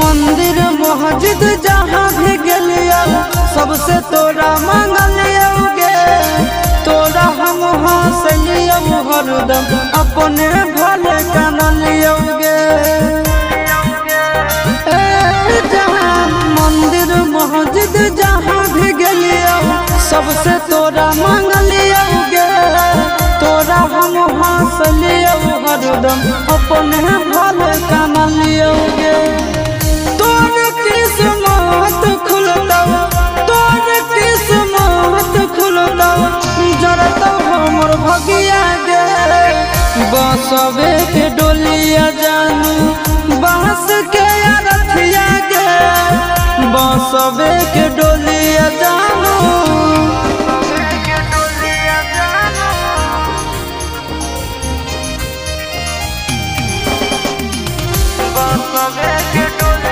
मंदिर मस्जिद जहाँ भी गेलियो सबसे तोरा मांगलियोगे। तोरा हम हंसलियो हरदम अपने भले कानलियोगे। मंदिर मस्जिद जहाँ भी गेलियो सबसे तोरा मांगलियोगे। तोरा हम हंसलियो हरदम अपने भले कानलियोगे। तोर किस्मत खुलता, तोर किस्मत खुलता, जरता हमर भगिया गे। बसवे के डोलिया जानू बांस के